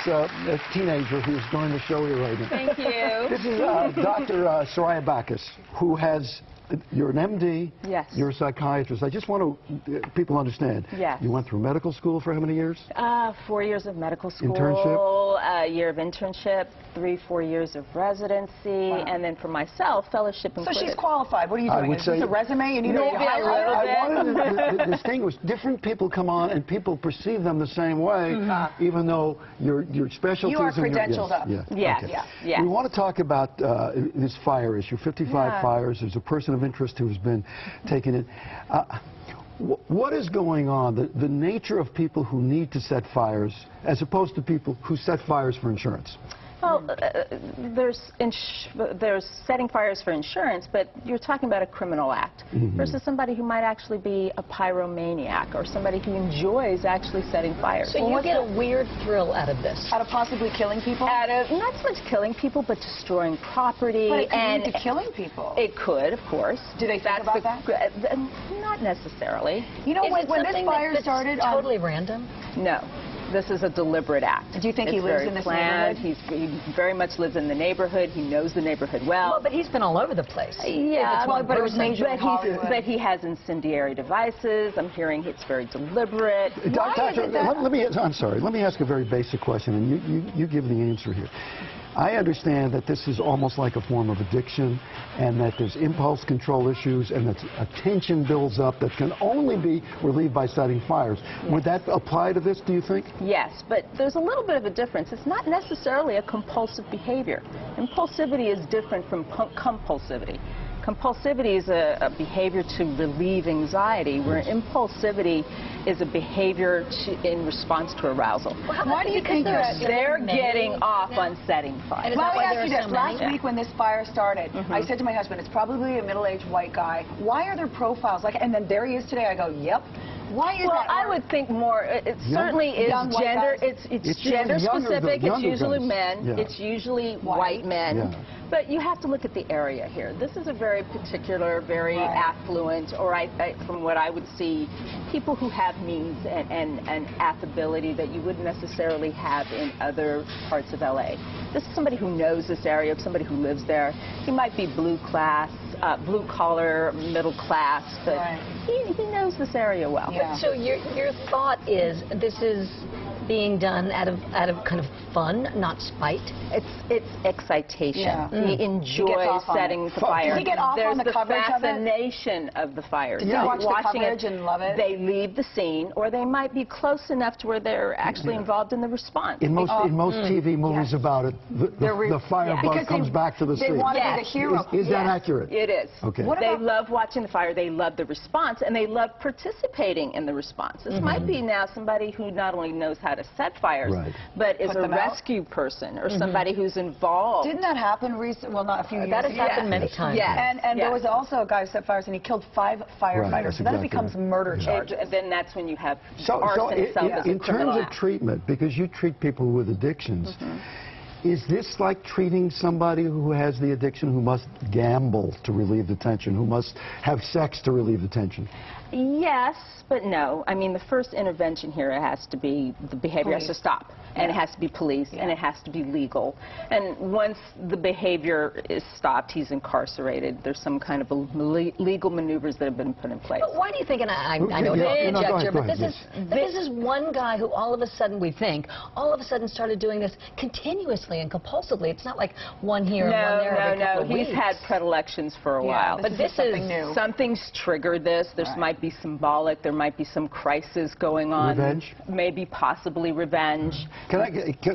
A teenager who's joined the show here right now. Thank you. This is Dr. Soroya Bacchus, who has, you're an M.D. Yes. You're a psychiatrist. I just want to, people understand. Yes. You went through medical school for how many years? 4 years of medical school. Internship? A year of internship, 3-4 years of residency, wow. And then for myself, fellowship included. So she's qualified. What are you I doing? would Is say this a resume? You need maybe to a hire little her? bit. I wanted to distinguish. Different people come on and people perceive them the same way, even though your specialties. You are and credentialed up. Yes. Yes. Okay. Yeah. Yes. We want to talk about this fire issue. 55 fires. There's a person of interest who's been taken in. What is going on, the nature of people who need to set fires as opposed to people who set fires for insurance? Well, there's setting fires for insurance, but you're talking about a criminal act versus somebody who might actually be a pyromaniac or somebody who enjoys actually setting fires. So you get a weird thrill out of this? Out of possibly killing people? Out of not so much killing people, but destroying property. But it could and lead to killing people. It could, of course. Do they think about that? Not necessarily. You know, when this fire started, totally random? No. This is a deliberate act. Do you think he lives in this neighborhood? He very much lives in the neighborhood. He knows the neighborhood well. Well, but he's been all over the place. Yeah, but it was major in Hollywood. But he has incendiary devices. I'm hearing it's very deliberate. Doctor, I'm sorry. Let me ask a very basic question, and you give the answer here. I understand that this is almost like a form of addiction and that there's impulse control issues and that attention builds up that can only be relieved by setting fires. Yes. Would that apply to this, do you think? Yes, but there's a little bit of a difference. It's not necessarily a compulsive behavior. Impulsivity is different from compulsivity. Compulsivity is a behavior to relieve anxiety, where impulsivity is a behavior in response to arousal. Well, why do you think they're getting off on setting fires? Well, let me ask you this. Last week when this fire started, I said to my husband, it's probably a middle-aged white guy. Why are there profiles like, and then there he is today, I go, yep. Why is that? Well, I would think more, it certainly is gender, it's gender specific, it's usually men, it's usually white men. Yeah. But you have to look at the area here. This is a very particular, very affluent, or from what I would see, people who have means and affability that you wouldn't necessarily have in other parts of LA. This is somebody who knows this area, somebody who lives there. He might be blue collar, middle class, but he knows this area well. Yeah. So your thought is this is being done out of kind of fun, not spite? It's excitation. Yeah. He enjoys setting the fire. Does he get off on the coverage of it? There's the fascination of the fire. Does he watch the coverage and love it? They leave the scene, or they might be close enough to where they're actually involved in the response. In most TV movies about it, the firebug comes back to the scene. They want to be the hero. Is that accurate? It is. Okay. They love watching the fire. They love the response, and they love participating in the response. This might be now somebody who not only knows how to set fires, but is a rescue person or somebody who's involved. Didn't that happen recently? Well, not a few years ago. That has happened many times. Yes. And there was also a guy who set fires and he killed 5 firefighters. So then it becomes murder charges. Then that's when you have arson itself as a in terms of treatment, because you treat people with addictions, is this like treating somebody who has the addiction who must gamble to relieve the tension, who must have sex to relieve the tension? Yes, but no. I mean, the first intervention here, it has to be, the behavior has to stop. And it has to be police, and it has to be legal. And once the behavior is stopped, he's incarcerated. There's some kind of legal maneuvers that have been put in place. But why do you think, and I know it's conjecture, but this is one guy who all of a sudden, we think, all of a sudden started doing this continuously and compulsively. It's not like one here and one there every couple of weeks. He's had predilections for a while. But this is new. Something's triggered this. There might be symbolic. There might be some crisis going on. Revenge? Maybe possibly revenge. Can I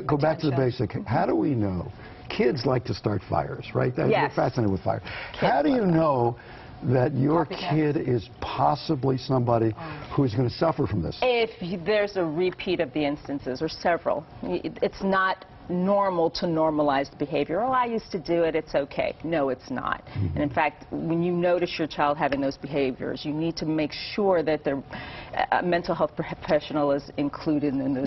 go back to the basic? How do we know? Kids like to start fires, right? You're fascinated with fire. How do you know that your kid is possibly somebody who's going to suffer from this? If there's a repeat of the instances, or several. It's not normal to normalized behavior. Oh, I used to do it, it's okay. No, it's not. And in fact, when you notice your child having those behaviors, you need to make sure that their mental health professional is included in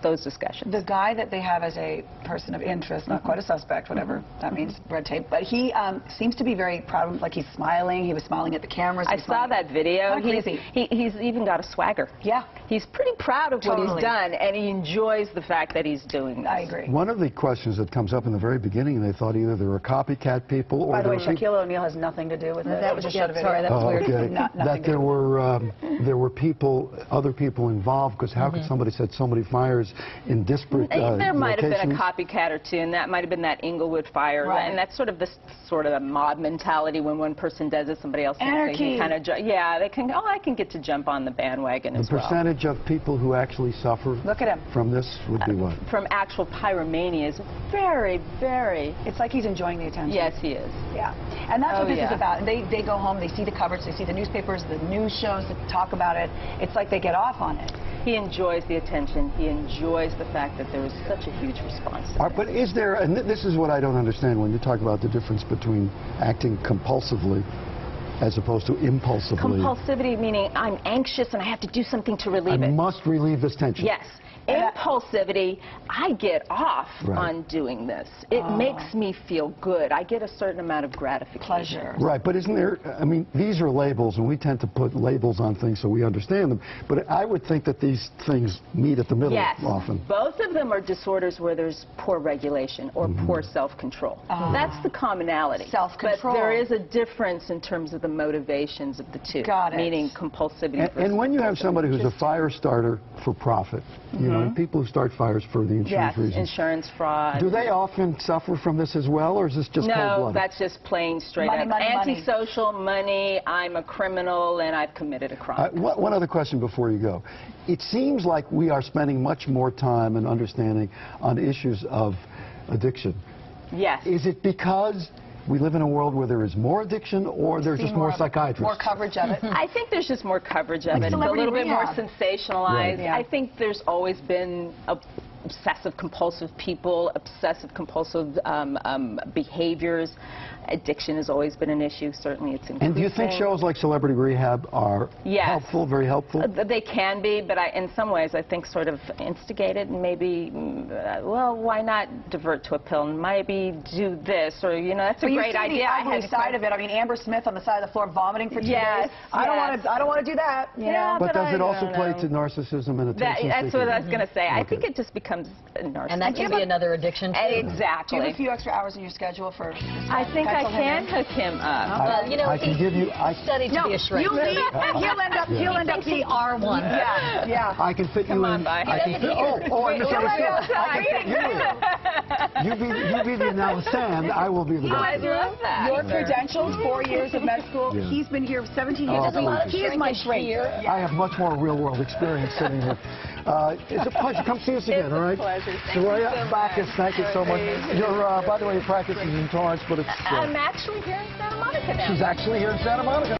those discussions. The guy that they have as a person of interest, not quite a suspect, whatever that means, red tape, but he seems to be very proud of, like he's smiling. He was smiling at the cameras. I saw that video. He's even got a swagger. Yeah. He's pretty proud of what he's done, and he enjoys the fact that he's doing this. I agree. One of the questions that comes up in the very beginning, they thought either there were copycat people or... By the way, Shaquille O'Neal has nothing to do with it. That was just a video. Sorry, that was weird. Okay. That there were people, other people involved, because how could somebody set so many fires in disparate There might have locations? been a copycat or two, and that might have been that Inglewood fire. Right. And that's sort of this sort of a mob mentality. When one person does it, somebody else thinks they can kind of, they can, oh, I can get to jump on the bandwagon as well. The percentage of people who actually suffer from this would be what? From actual pyromania is very, very... It's like he's enjoying the attention. Yes, he is. Yeah. And that's what this is about. They go home, they see the coverage, they see the newspapers, the news shows that talk about it. It's like they get off on it. He enjoys the attention. He enjoys the fact that there is such a huge response to But is there, and this is what I don't understand when you talk about the difference between acting compulsively as opposed to impulsively. Compulsivity meaning I'm anxious and I have to do something to relieve it. I must relieve this tension. Yes. Impulsivity, I get off on doing this. It makes me feel good. I get a certain amount of gratification. Pleasure. Right, but isn't there, I mean, these are labels, and we tend to put labels on things so we understand them, but I would think that these things meet at the middle often. Both of them are disorders where there's poor regulation or poor self-control. That's the commonality. Self-control. But there is a difference in terms of the motivations of the two. Got it. Meaning compulsivity and when you have somebody who's a fire starter for profit, you know, people who start fires for the insurance reasons. Insurance fraud. Do they often suffer from this as well, or is this just cold-blooded? No, that's just plain straight up. Antisocial money, I'm a criminal, and I've committed a crime. One other question before you go. It seems like we are spending much more time and understanding on issues of addiction. Yes. Is it because we live in a world where there is more addiction, or there's just more psychiatrists? More coverage of it? I think there's just more coverage of it. It's a little bit more sensationalized. Right. I think there's always been obsessive-compulsive people, obsessive-compulsive behaviors. Addiction has always been an issue. Certainly it's increasing. And do you think shows like Celebrity Rehab are helpful, very helpful? They can be, but in some ways I think sort of instigated and maybe, well, why not divert to a pill and maybe do this, or, you know, that's a great idea. The ugly side of it. I mean, Amber Smith on the side of the floor vomiting for 2 days. I don't want to do that. You know? But does it also play to narcissism and attention? That's what I was going to say. I think it just becomes narcissism. And that can be another addiction, too. Exactly. Do you have a few extra hours in your schedule for this? I think I can hook him up. Well, you know, I can give you. Studied to be a shrink. He'll end up being R1. Yeah. I can fit you in. I can fit, I misunderstood. I can fit you in. You be the analyst, and I will be the doctor. I love that. Your credentials, 4 years of med school. Yeah. He's been here 17 years. He is my shrink. I have much more real-world experience sitting here. It's a pleasure. Come see us again, all right? It's a pleasure. Soroya Bacchus, thank you so much. By the way, your practice is in Torrance, but it's... I'm actually here in Santa Monica now. She's actually here in Santa Monica.